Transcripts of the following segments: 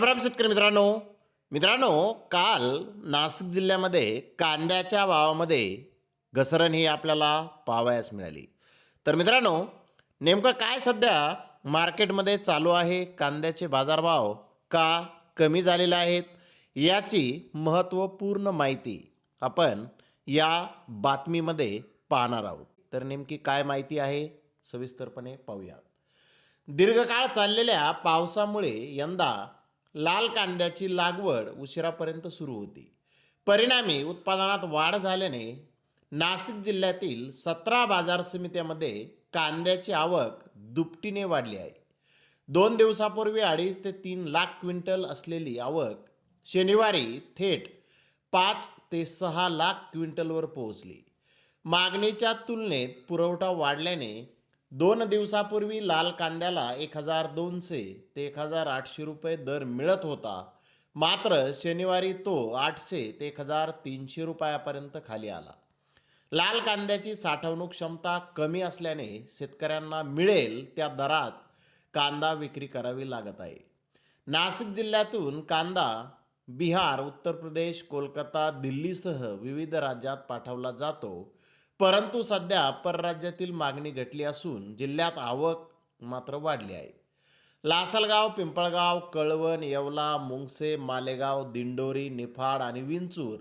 राम शेतकरी मित्रांनो मित्रांनो काल नाशिक जिल्ह्यामध्ये कांद्याच्या भावामध्ये घसरण ही आपल्याला पाहावयास मिळाली. तर मित्रांनो नेमकं काय सध्या मार्केटमध्ये चालू आहे, कांद्याचे बाजारभाव का कमी झालेले आहेत याची महत्त्वपूर्ण माहिती आपण या बातमीमध्ये पाहणार आहोत. तर नेमकी काय माहिती आहे सविस्तरपणे पाहूयात. दीर्घकाळ चाललेल्या पावसामुळे यंदा लाल कांद्याची लागवड उशिरापर्यंत सुरू होती. परिणामी उत्पादनात वाढ झाल्याने नाशिक जिल्ह्यातील 17 बाजार समित्यामध्ये कांद्याची आवक दुपटीने वाढली आहे. 2 दिवसापूर्वी 2.5 ते 3 लाख क्विंटल असलेली आवक शनिवारी थेट 5 ते 6 लाख क्विंटलवर पोहोचली. मागणीच्या तुलनेत पुरवठा वाढल्याने 2 दिवसापूर्वी लाल कांद्याला 1,200 ते 1,800 रुपये दर मिळत होता. मात्र शनिवारी तो 800 ते 1,300 रुपयापर्यंत खाली आला. लाल कांद्याची साठवणूक क्षमता कमी असल्याने शेतकऱ्यांना मिळेल त्या दरात कांदा विक्री करावी लागत आहे. नाशिक जिल्ह्यातून कांदा बिहार, उत्तर प्रदेश, कोलकाता, दिल्लीसह विविध राज्यात पाठवला जातो. परंतु सध्या परराज्यातील मागणी घटली असून जिल्ह्यात आवक मात्र वाढली आहे. लासलगाव, पिंपळगाव, कळवण, येवला, मुंगसे, मालेगाव, दिंडोरी, निफाड आणि विंचूर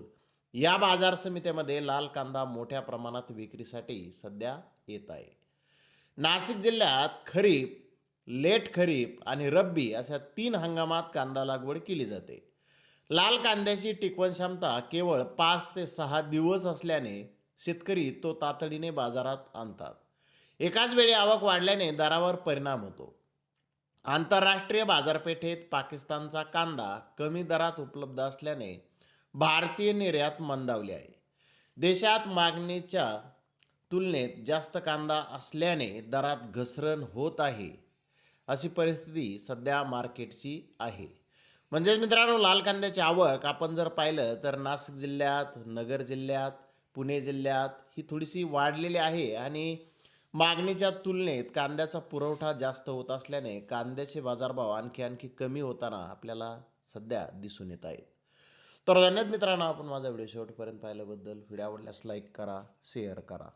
या बाजार समित्यामध्ये लाल कांदा मोठ्या प्रमाणात विक्रीसाठी सध्या येत आहे. नाशिक जिल्ह्यात खरीप, लेट खरीप आणि रब्बी अशा 3 हंगामात कांदा लागवड केली जाते. लाल कांद्याची टिकवण क्षमता केवळ 5 ते 6 दिवस असल्याने शेतकरी तो तातडीने बाजारात आणतात. एकाच वेळी आवक वाढल्याने दरावर परिणाम होतो. आंतरराष्ट्रीय बाजारपेठेत पाकिस्तानचा कांदा कमी दरात उपलब्ध असल्याने भारतीय निर्यात मंदावली आहे. देशात मागणीच्या तुलनेत जास्त कांदा असल्याने दरात घसरण होत आहे. अशी परिस्थिती सध्या मार्केटची आहे. म्हणजेच मित्रांनो लाल कांद्याची आवक आपण जर पाहिलं तर नाशिक जिल्ह्यात, नगर जिल्ह्यात, पुणे जिल्ह्यात ही थोडीशी वाढलेली आहे आणि मागणीच्या तुलनेत कांद्याचा पुरवठा जास्त होत असल्याने कांद्याचे बाजारभाव आणखी कमी होताना आपल्याला सध्या दिसून येत आहेत. तर धन्यवाद मित्रांनो, आपण माझा व्हिडिओ शेवटपर्यंत पाहिल्याबद्दल. व्हिडिओ आवडल्यास लाईक करा, शेअर करा.